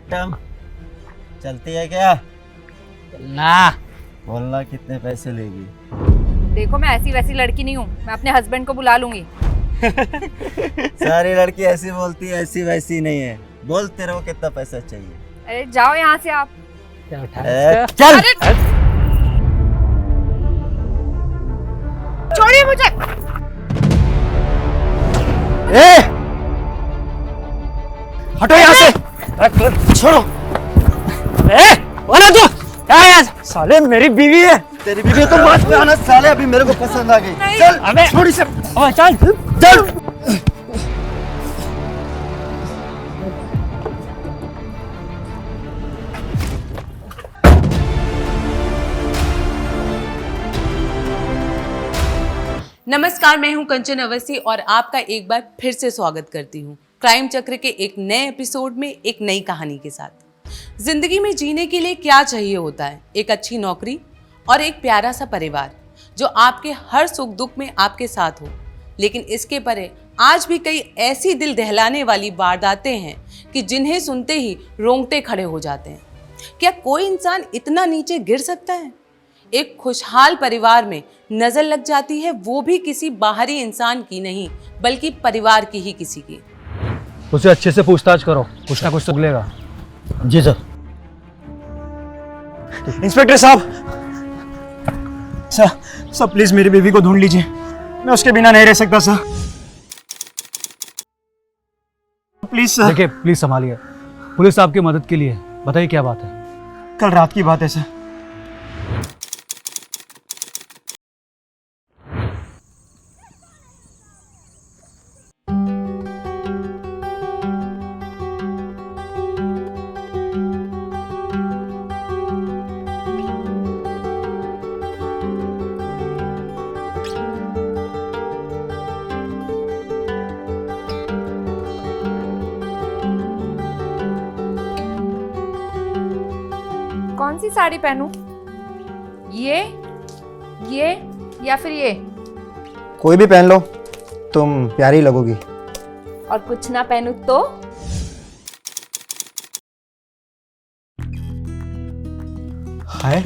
एकदम चलती है क्या? ना बोलना कितने पैसे लेगी? देखो मैं ऐसी वैसी लड़की नहीं हूँ, मैं अपने हस्बैंड को बुला लूंगी। सारी लड़की ऐसी बोलती है, ऐसी वैसी नहीं है। बोल तेरे को कितना पैसा चाहिए? अरे जाओ यहाँ से आप। चल छोड़िए मुझे। ए! हटो यहाँ से। छोड़ो। बोला तू क्या है यार? साले मेरी बीवी है। तेरी बीवी तो बात में आना साले, अभी मेरे को पसंद आ गई। चल अबे छोड़ इसे। चल चल नमस्कार, मैं हूं कंचन अवस्थी और आपका एक बार फिर से स्वागत करती हूं क्राइम चक्र के एक नए एपिसोड में एक नई कहानी के साथ। जिंदगी में जीने के लिए क्या चाहिए होता है? एक अच्छी नौकरी और एक प्यारा सा परिवार जो आपके हर सुख दुख में आपके साथ हो। लेकिन इसके परे आज भी कई ऐसी दिल दहलाने वाली वारदातें हैं कि जिन्हें सुनते ही रोंगटे खड़े हो जाते हैं। क्या कोई इंसान इतना नीचे गिर सकता है? एक खुशहाल परिवार में नजर लग जाती है, वो भी किसी बाहरी इंसान की नहीं बल्कि परिवार की ही किसी की। उसे अच्छे से पूछताछ करो, कुछ ना कुछ तो मिलेगा। जी सर। इंस्पेक्टर साहब, सर प्लीज मेरी बेबी को ढूंढ लीजिए, मैं उसके बिना नहीं रह सकता सर। Please sir. देखिए प्लीज संभालिए, पुलिस आपकी मदद के लिए है। बताइए क्या बात है? कल रात की बात है सर। कौन सी साड़ी पहनूं? ये या फिर ये? कोई भी पहन लो, तुम प्यारी लगोगी। और कुछ ना पहनूं तो? हाय,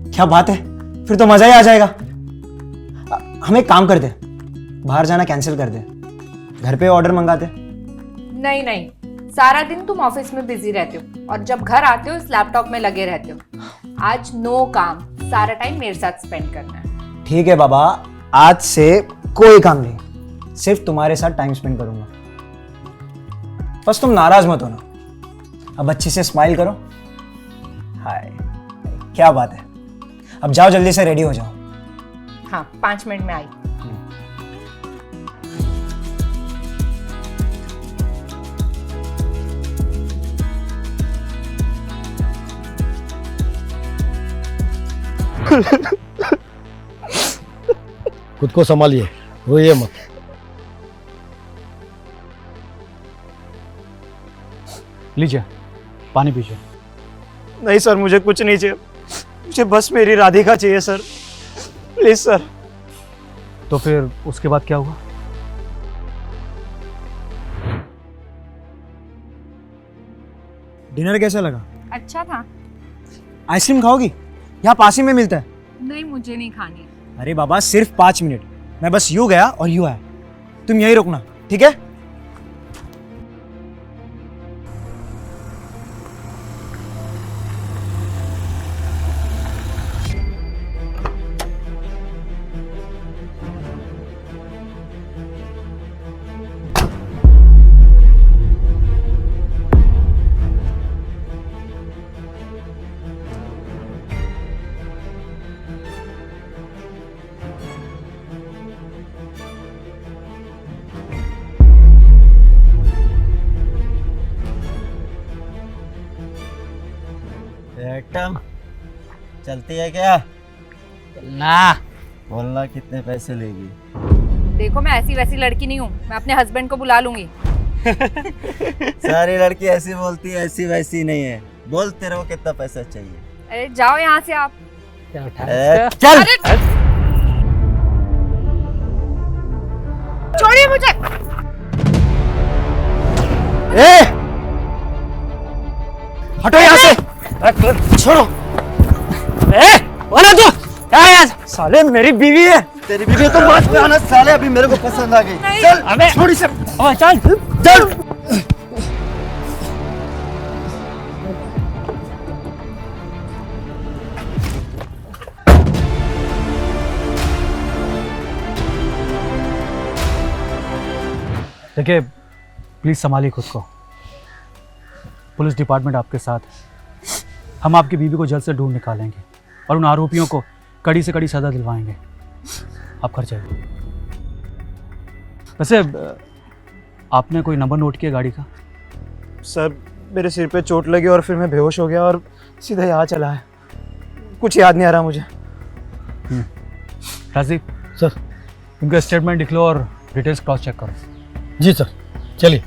क्या बात है, फिर तो मजा ही आ जाएगा। हम एक काम करते, बाहर जाना कैंसिल कर दे, घर पे ऑर्डर मंगाते। नहीं, सारा दिन तुम ऑफिस में बिजी रहते हो और जब घर आते हो इस लैपटॉप में लगे रहते हो। आज नो काम, सारा टाइम मेरे साथ स्पेंड करना है। ठीक है बाबा, आज से कोई काम नहीं, सिर्फ तुम्हारे साथ टाइम स्पेंड करूंगा। बस तुम नाराज मत होना। अब अच्छे से स्माइल करो। हाय, क्या बात है। अब जाओ जल्दी से रेडी हो जाओ। हाँ, 5 मिनट में आई। खुद को संभालिए, रोइए मत। लीजिए पानी पीजिए। नहीं सर, मुझे कुछ नहीं चाहिए, मुझे बस मेरी राधिका चाहिए सर, प्लीज सर। तो फिर उसके बाद क्या हुआ? डिनर कैसा लगा? अच्छा था। आइसक्रीम खाओगी? यहाँ पास ही में मिलता है। नहीं, मुझे नहीं खानी। अरे बाबा, सिर्फ 5 मिनट, मैं बस यूं गया और यूं आया, तुम यही रुकना, ठीक है? एकदम चलती है क्या? ना बोलना कितने पैसे लेगी? देखो मैं ऐसी वैसी लड़की नहीं हूँ, मैं अपने हस्बैंड को बुला लूंगी। सारी लड़की ऐसी बोलती है, ऐसी वैसी नहीं है। बोल तेरे को कितना पैसा चाहिए? अरे जाओ यहाँ से आप। चल छोड़िए मुझे। ए! हटो यहाँ से। छोड़ो। बोला तू क्या है यहाँ से? साले मेरी बीवी है। तेरी बीवी तो मत पे आना साले, अभी मेरे को पसंद आ गई। चल अबे छोड़ इसे। अबे चल चल। देखिए प्लीज़ संभालिए खुद को। पुलिस डिपार्टमेंट आपके साथ है। हम आपकी बीवी को जल्द से ढूंढ निकालेंगे और उन आरोपियों को कड़ी से कड़ी सजा दिलवाएंगे। आप घर जाइए। वैसे आपने कोई नंबर नोट किया गाड़ी का? सर मेरे सिर पे चोट लगी और फिर मैं बेहोश हो गया और सीधा यहाँ चला है। कुछ याद नहीं आ रहा मुझे। राजीव सर। उनका स्टेटमेंट लिख लो और डिटेल्स क्रॉस चेक करो। जी सर, चलिए।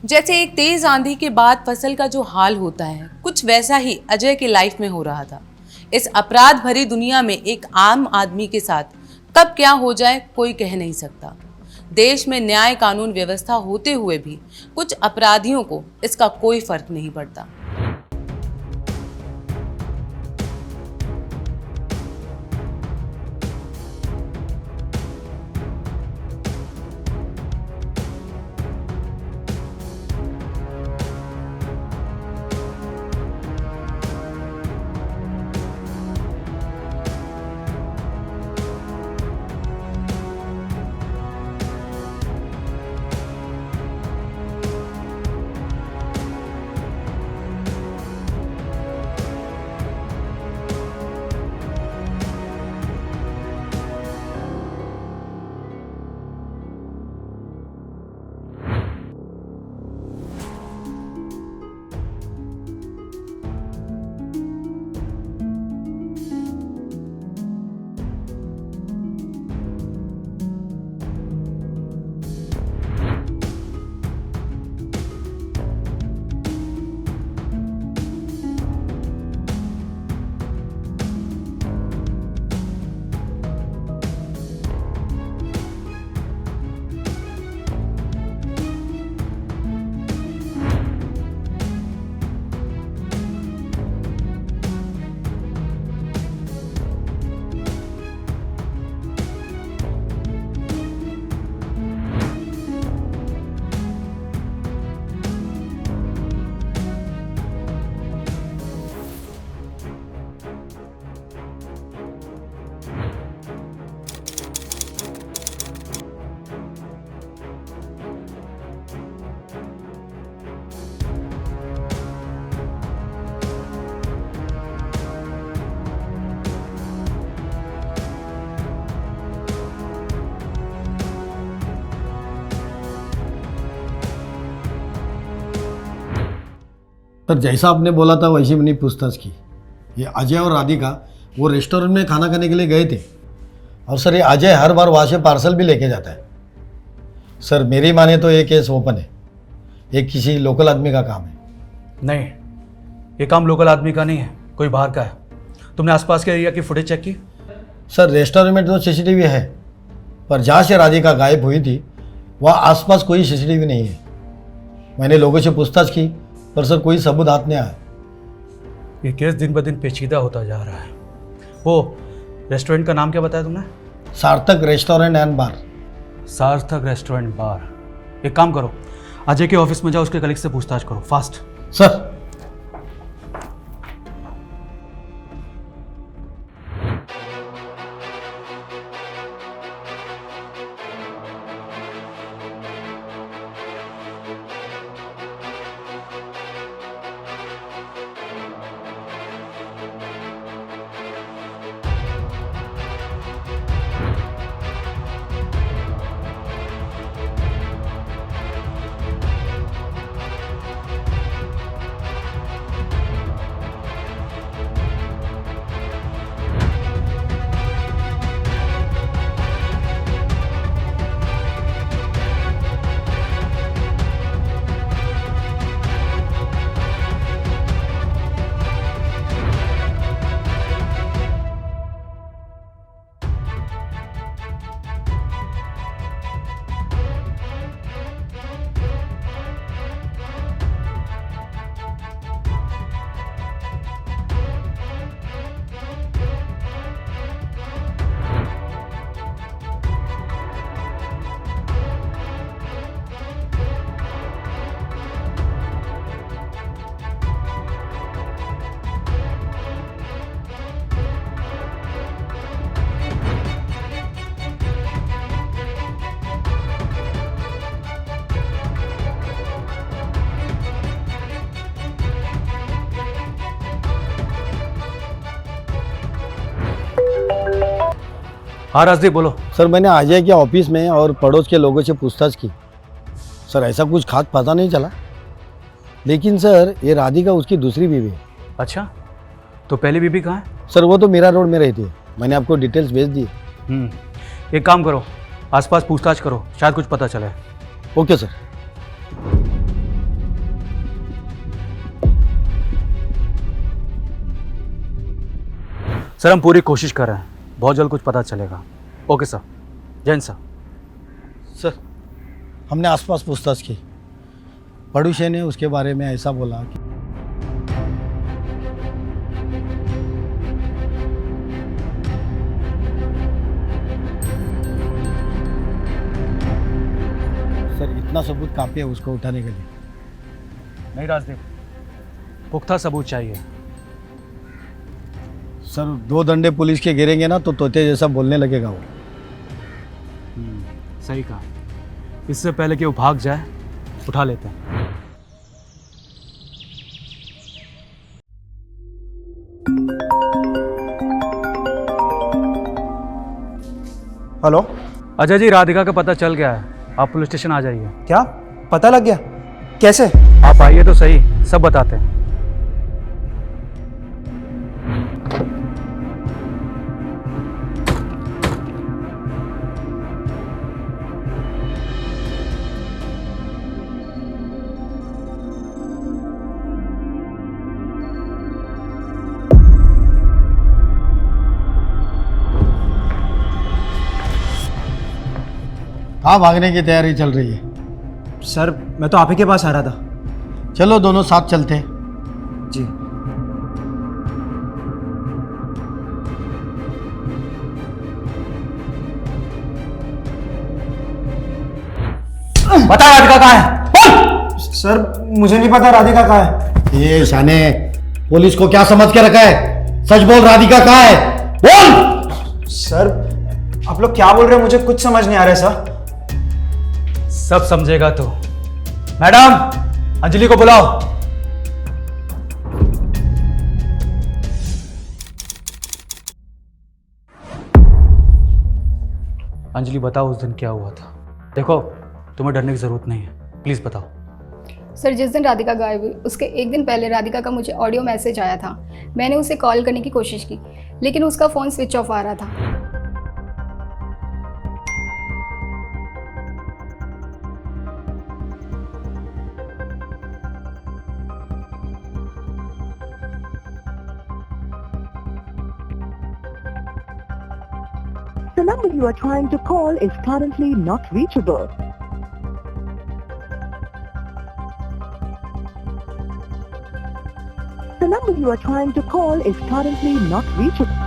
जैसे एक तेज आंधी के बाद फसल का जो हाल होता है, कुछ वैसा ही अजय की लाइफ में हो रहा था। इस अपराध भरी दुनिया में एक आम आदमी के साथ कब क्या हो जाए कोई कह नहीं सकता। देश में न्याय कानून व्यवस्था होते हुए भी कुछ अपराधियों को इसका कोई फर्क नहीं पड़ता। सर जैसा आपने बोला था वैसे मैंने पूछताछ की। ये अजय और राधिका वो रेस्टोरेंट में खाना खाने के लिए गए थे और सर ये अजय हर बार वहाँ से पार्सल भी लेके जाता है। सर मेरी माने तो ये केस ओपन है, ये किसी लोकल आदमी का काम है। नहीं, ये काम लोकल आदमी का नहीं है, कोई बाहर का है। तुमने आसपास के एरिया की फुटेज चेक की? सर रेस्टोरेंट में तो सीसीटीवी है, पर जहाँ से राधिका गायब हुई थी वहाँ आसपास कोई सीसीटीवी नहीं है। मैंने लोगों से पूछताछ की पर सर कोई सबूत हाथ नहीं आया। ये केस दिन ब दिन पेचीदा होता जा रहा है। वो रेस्टोरेंट का नाम क्या बताया तुमने? सार्थक रेस्टोरेंट एंड बार। सार्थक रेस्टोरेंट बार। एक काम करो, अजय के ऑफिस में जाओ, उसके कलीग से पूछताछ करो, फास्ट। सर हाँ राजदीप बोलो। सर मैंने अजय के ऑफिस में और पड़ोस के लोगों से पूछताछ की। सर ऐसा कुछ खास पता नहीं चला, लेकिन सर ये राधिका उसकी दूसरी बीवी है। अच्छा, तो पहली बीबी कहाँ है? सर वो तो मीरा रोड में रहती है, मैंने आपको डिटेल्स भेज दी। एक काम करो, आसपास पूछताछ करो, शायद कुछ पता चले। Okay sir. सर हम पूरी कोशिश कर रहे हैं, बहुत जल्द कुछ पता चलेगा। Okay sir, Jain sir. Sir हमने आसपास पूछताछ की, पड़ोसी ने उसके बारे में ऐसा बोला कि सर इतना सबूत काफ़ी है उसको उठाने के लिए। नहीं राजदीप, पुख्ता सबूत चाहिए। सर 2 डंडे पुलिस के गिरेंगे ना तो तोते जैसा बोलने लगेगा वो। सही कहा, इससे पहले कि वो भाग जाए उठा लेते हैं। हेलो। अजय जी, राधिका का पता चल गया है, आप पुलिस स्टेशन आ जाइए। क्या पता लग गया? कैसे? आप आइए तो सही, सब बताते हैं। कहाँ भागने की तैयारी चल रही है? सर मैं तो आप ही के पास आ रहा था। चलो दोनों साथ चलते हैं। जी। बता राधिका कहाँ है? सर मुझे नहीं पता राधिका कहाँ है। ये शाने, पुलिस को क्या समझ के रखा है? सच बोल, राधिका कहाँ है? बोल। सर आप लोग क्या बोल रहे हैं, मुझे कुछ समझ नहीं आ रहा है सर। सब समझेगा तो। मैडम, अंजलि को बुलाओ। अंजलि बताओ उस दिन क्या हुआ था। देखो तुम्हें डरने की जरूरत नहीं है, प्लीज बताओ। सर जिस दिन राधिका गायब हुई उसके एक दिन पहले राधिका का मुझे ऑडियो मैसेज आया था। मैंने उसे कॉल करने की कोशिश की लेकिन उसका फ़ोन स्विच ऑफ आ रहा था। The number you are trying to call is currently not reachable. The number you are trying to call is currently not reachable.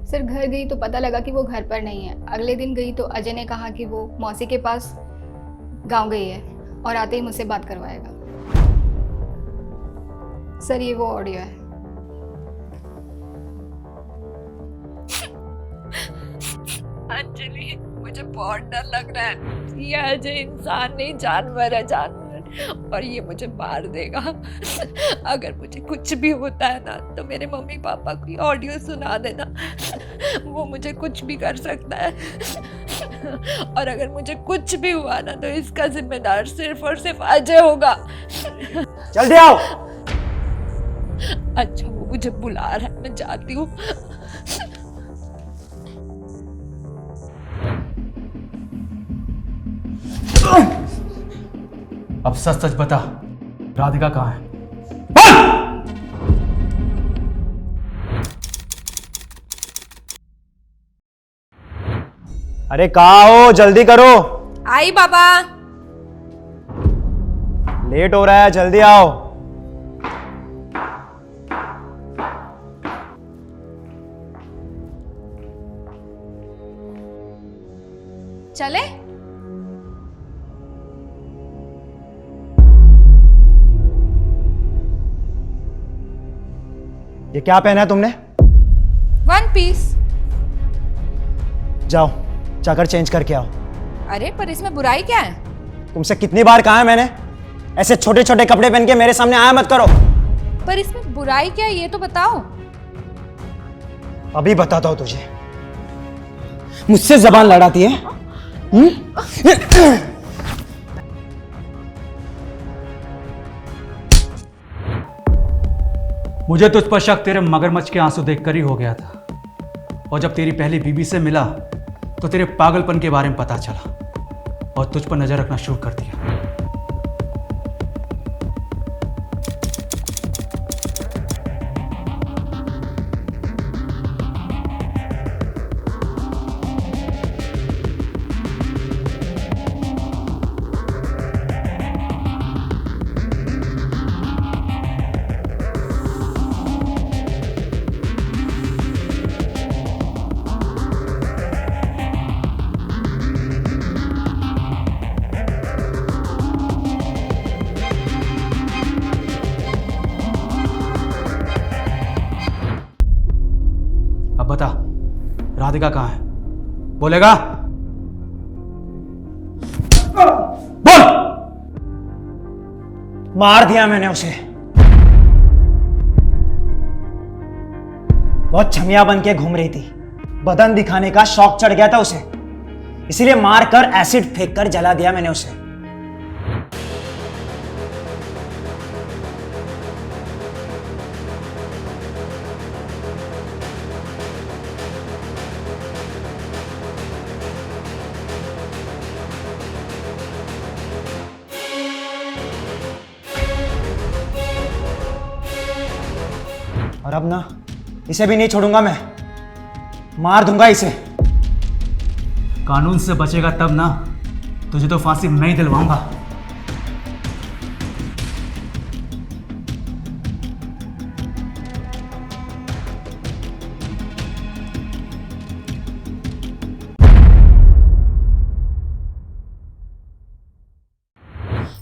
Sir घर गई तो पता लगा कि वो घर पर नहीं है। अगले दिन गई तो अजय ने कहा कि वो मौसी के पास गांव गई है और आते ही मुझसे बात करवाएगा। सर ये वो ऑडियो है। अंजलि, मुझे बहुत डर लग रहा है। ये अजय इंसान नहीं, जानवर है, जानवर, और ये मुझे मार देगा। अगर मुझे कुछ भी होता है ना तो मेरे मम्मी पापा की ऑडियो सुना देना, वो मुझे कुछ भी कर सकता है। और अगर मुझे कुछ भी हुआ ना तो इसका जिम्मेदार सिर्फ और सिर्फ अजय होगा। जल्दी आओ। अच्छा वो मुझे बुला रहा है, मैं जाती हूँ। अब सच सच बता, राधिका कहाँ है? अरे कहाँ हो, जल्दी करो। आई बाबा। लेट हो रहा है, जल्दी आओ। चले? ये क्या पहना है तुमने? 1 पीस। जाओ जाकर चेंज करके आओ। अरे पर इसमें बुराई क्या है? तुमसे कितनी बार कहा है मैंने, ऐसे छोटे छोटे कपड़े पहन के मेरे सामने आया मत करो। पर इसमें बुराई क्या है ये तो बताओ। अभी बताता हूं तुझे। मुझसे जबान लड़ाती है? मुझे तुझ पर शक तेरे मगरमच्छ के आंसू देखकर ही हो गया था, और जब तेरी पहली बीबी से मिला तो तेरे पागलपन के बारे में पता चला और तुझ पर नजर रखना शुरू कर दिया। अब बता, राधिका कहाँ है? बोलेगा? बोल! मार दिया मैंने उसे। बहुत छमिया बन के घूम रही थी, बदन दिखाने का शौक चढ़ गया था उसे, इसीलिए मारकर एसिड फेंक कर जला दिया मैंने उसे। और अब ना इसे भी नहीं छोड़ूंगा मैं, मार दूंगा इसे। कानून से बचेगा तब ना, तुझे तो फांसी मैं ही दिलवाऊंगा।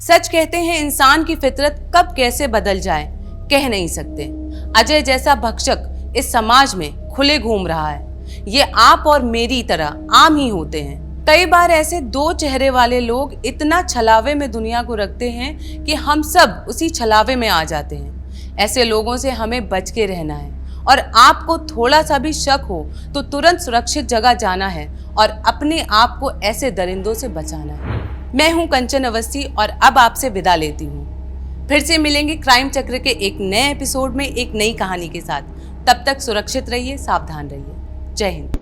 सच कहते हैं इंसान की फितरत कब कैसे बदल जाए कह नहीं सकते। अजय जैसा भक्षक इस समाज में खुले घूम रहा है। ये आप और मेरी तरह आम ही होते हैं। कई बार ऐसे दो चेहरे वाले लोग इतना छलावे में दुनिया को रखते हैं कि हम सब उसी छलावे में आ जाते हैं। ऐसे लोगों से हमें बच के रहना है, और आपको थोड़ा सा भी शक हो तो तुरंत सुरक्षित जगह जाना है और अपने आप को ऐसे दरिंदों से बचाना है। मैं हूं कंचन अवस्थी और अब आपसे विदा लेती हूं। फिर से मिलेंगे क्राइम चक्र के एक नए एपिसोड में एक नई कहानी के साथ। तब तक सुरक्षित रहिए, सावधान रहिए। जय हिंद।